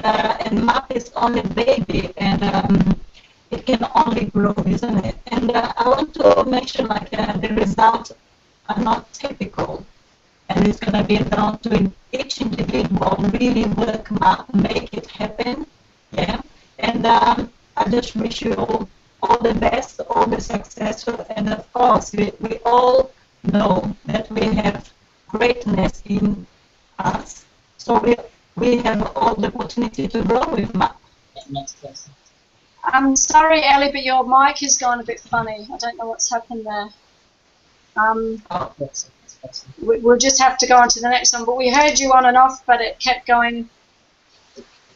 MAP is only baby, and it can only grow, isn't it? And I want to mention, like, the results are not typical. And it's going to be down to each individual really work MAP, make it happen. Yeah. And I just wish you all the best, all the successful, and of course, we all know that we have greatness in us. So we have all the opportunity to grow with MAP. Next person. I'm sorry, Ellie, but your mic has gone a bit funny. I don't know what's happened there. We'll just have to go on to the next one. But we heard you on and off, but it kept going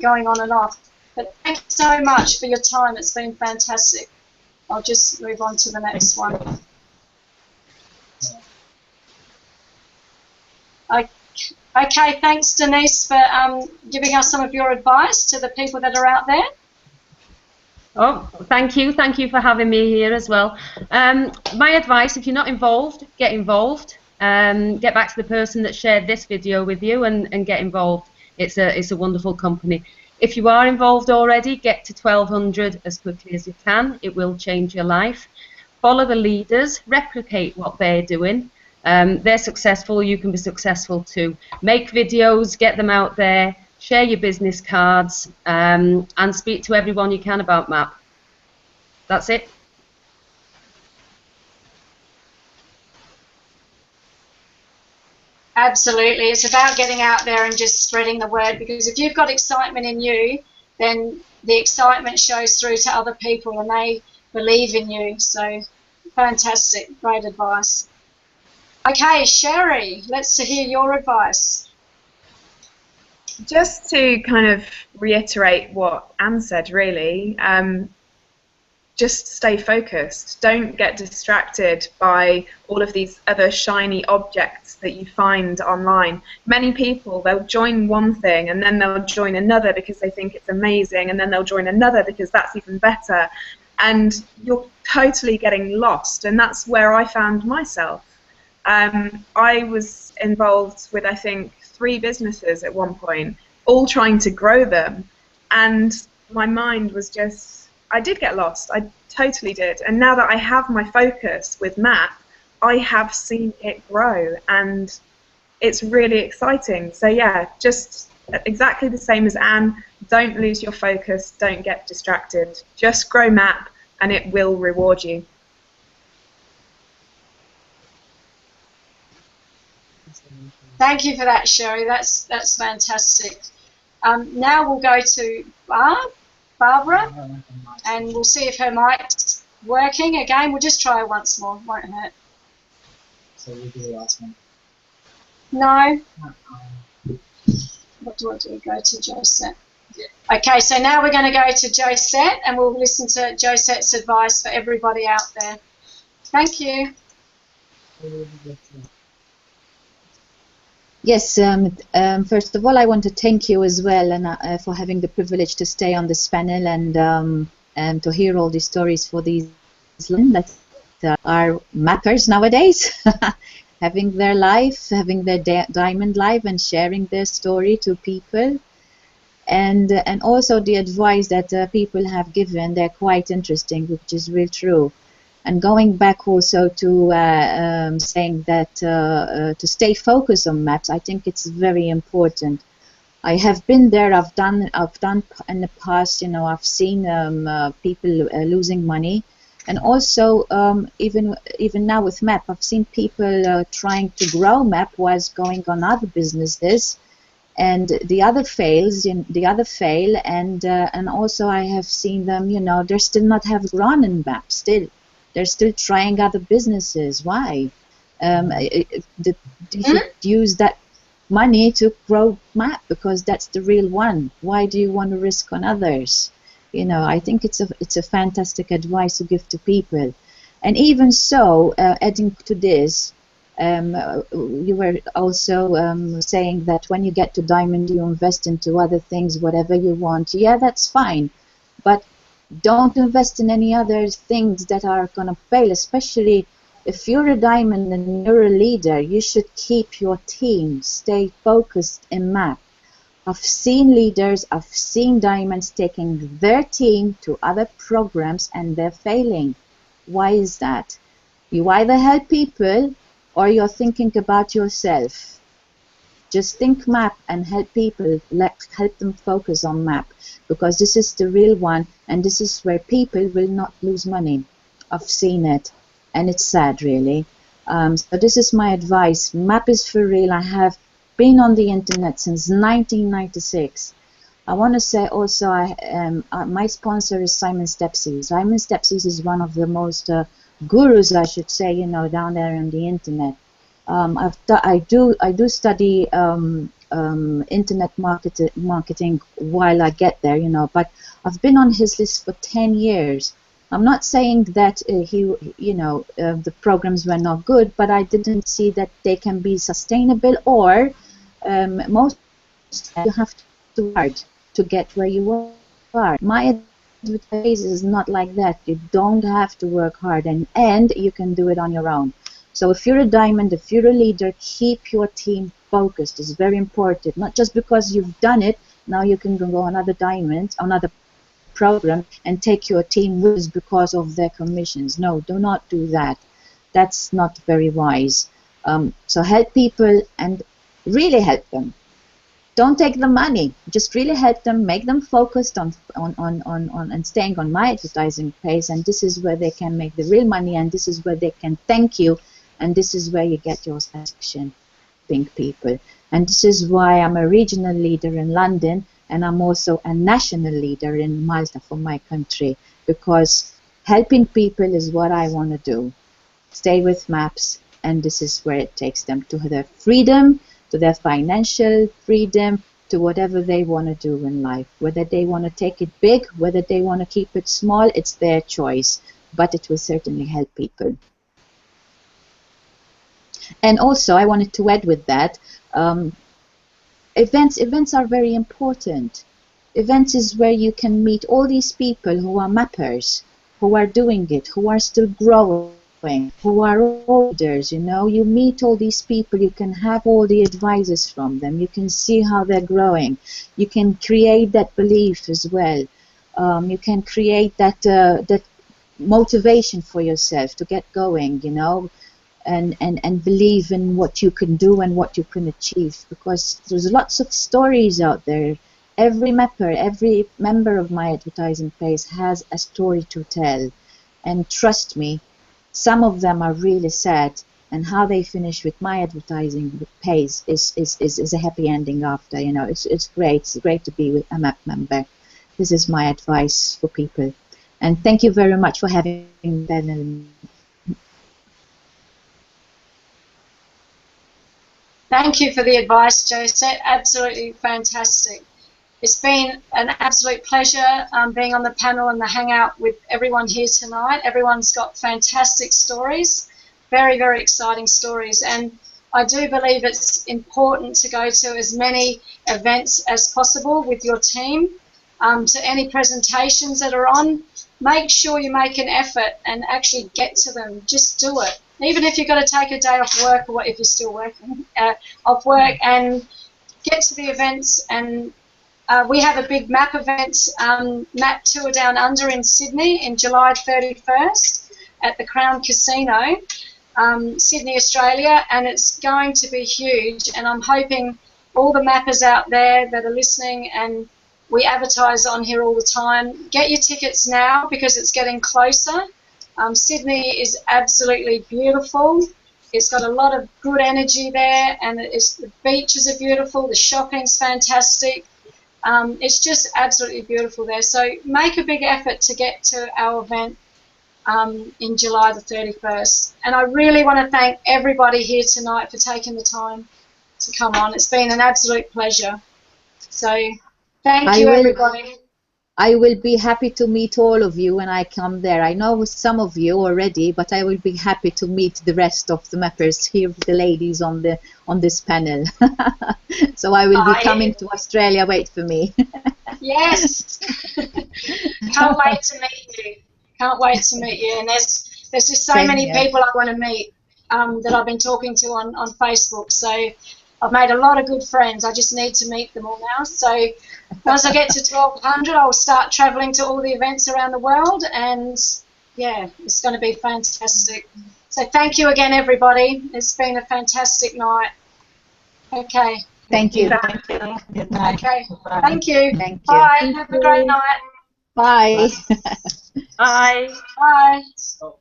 on and off. But thank you so much for your time. It's been fantastic. I'll just move on to the next one. Okay, thanks, Denise, for giving us some of your advice to the people that are out there. Oh, thank you. Thank you for having me here as well. My advice, if you're not involved, get involved. Get back to the person that shared this video with you and get involved. It's a wonderful company. If you are involved already, get to 1200 as quickly as you can. It will change your life. Follow the leaders, replicate what they're doing. They're successful, you can be successful too. Make videos, get them out there, share your business cards, and speak to everyone you can about MAP. That's it. Absolutely. It's about getting out there and just spreading the word, because if you've got excitement in you, then the excitement shows through to other people and they believe in you. So fantastic. Great advice. Okay, Sherry, let's hear your advice. Just to kind of reiterate what Anne said, really, just stay focused. Don't get distracted by all of these other shiny objects that you find online. Many people, they'll join one thing and then they'll join another because they think it's amazing, and then they'll join another because that's even better. And you're totally getting lost, and that's where I found myself. I was involved with, I think, 3 businesses at one point, all trying to grow them, and my mind was just, I did get lost. I totally did. And now that I have my focus with MAP, I have seen it grow, and it's really exciting. So yeah, just exactly the same as Anne, don't lose your focus, don't get distracted. Just grow MAP and it will reward you. Thank you for that, Sherry. That's fantastic. Now we'll go to Barbara, and we'll see if her mic's working again. We'll just try it once more, won't hurt. So we'll do the last one. No. What do I do? Go to Josette. Okay, so now we're going to go to Josette and we'll listen to Josette's advice for everybody out there. Thank you. Yes, first of all, I want to thank you as well and for having the privilege to stay on this panel and to hear all these stories for these that are mappers nowadays, having their life, having their diamond life and sharing their story to people. And also the advice that people have given, they're quite interesting, which is real true. And going back also to saying that to stay focused on maps, I think it's very important. I have been there. I've done in the past. You know, I've seen people losing money, and also even now with map, I've seen people trying to grow map whilst going on other businesses, and the other fails. The other fail, and also I have seen them. You know, they still not have grown in map still. They're still trying other businesses. Why? You should use that money to grow map because that's the real one. Why do you want to risk on others? You know, I think it's a fantastic advice to give to people. And even so, adding to this, you were also saying that when you get to diamond, you invest into other things, whatever you want. Yeah, that's fine, but don't invest in any other things that are going to fail, especially if you're a diamond and you're a leader. You should keep your team, stay focused in map. I've seen leaders, I've seen diamonds taking their team to other programs and they're failing. Why is that? You either help people or you're thinking about yourself. Just think map and help people, help them focus on map, because this is the real one and this is where people will not lose money. I've seen it and it's sad really. So this is my advice. Map is for real. I have been on the internet since 1996. I want to say also my sponsor is Simon Stepsies. Simon Stepsies is one of the most gurus, I should say, you know, down there on the internet. I do study internet marketing while I get there, you know, but I've been on his list for 10 years. I'm not saying that the programs were not good, but I didn't see that they can be sustainable, or most you have to work hard to get where you are. My advice is not like that. You don't have to work hard, and you can do it on your own. So if you're a diamond, if you're a leader, keep your team focused. It's very important. Not just because you've done it, now you can go on another diamond, another program, and take your team with us because of their commissions. No, do not do that. That's not very wise. So help people and really help them. Don't take the money. Just really help them, make them focused on and staying on my advertising pays, and this is where they can make the real money, and this is where they can thank you, and this is where you get your satisfaction, pink people. And this is why I'm a regional leader in London, and I'm also a national leader in Malta for my country, because helping people is what I want to do. Stay with maps, and this is where it takes them to their freedom, to their financial freedom, to whatever they want to do in life. Whether they want to take it big, whether they want to keep it small, it's their choice, but it will certainly help people. And also, I wanted to add with that, events are very important. Events is where you can meet all these people who are mappers, who are doing it, who are still growing, who are leaders. You know, you meet all these people, you can have all the advices from them, you can see how they're growing, you can create that belief as well. You can create that motivation for yourself to get going, you know, and believe in what you can do and what you can achieve, because there's lots of stories out there. Every mapper, every member of My Advertising Pays has a story to tell, and trust me, some of them are really sad, and how they finish with My Advertising Pays is a happy ending after. You know, it's great. It's great to be with a map member. This is my advice for people. And thank you very much for having me. Thank you for the advice, Josette. Absolutely fantastic. It's been an absolute pleasure being on the panel and the hangout with everyone here tonight. Everyone's got fantastic stories, very, very exciting stories. And I do believe it's important to go to as many events as possible with your team, to any presentations that are on. Make sure you make an effort and actually get to them. Just do it. Even if you've got to take a day off work, or if you're still working, off work, and get to the events. And we have a big MAP event, MAP Tour Down Under in Sydney in July 31st at the Crown Casino, Sydney, Australia, and it's going to be huge. And I'm hoping all the mappers out there that are listening, and we advertise on here all the time, get your tickets now because it's getting closer. Sydney is absolutely beautiful. It's got a lot of good energy there, and the beaches are beautiful, the shopping's fantastic. It's just absolutely beautiful there. So make a big effort to get to our event in July the 31st. And I really want to thank everybody here tonight for taking the time to come on. It's been an absolute pleasure. So thank you, everybody. I will be happy to meet all of you when I come there. I know some of you already, but I will be happy to meet the rest of the mappers here, the ladies on this panel. So I will be coming to Australia. Wait for me. Yes. Can't wait to meet you. Can't wait to meet you. And there's just so many people I want to meet that I've been talking to on Facebook. So I've made a lot of good friends. I just need to meet them all now. So once I get to 1200, I'll start travelling to all the events around the world, and yeah, it's going to be fantastic. So thank you again, everybody. It's been a fantastic night. Okay. Thank you. Thank you. Good night. Okay. Bye. Thank you. Thank you. Bye. Have a great night. Bye. Bye. Bye. Stop.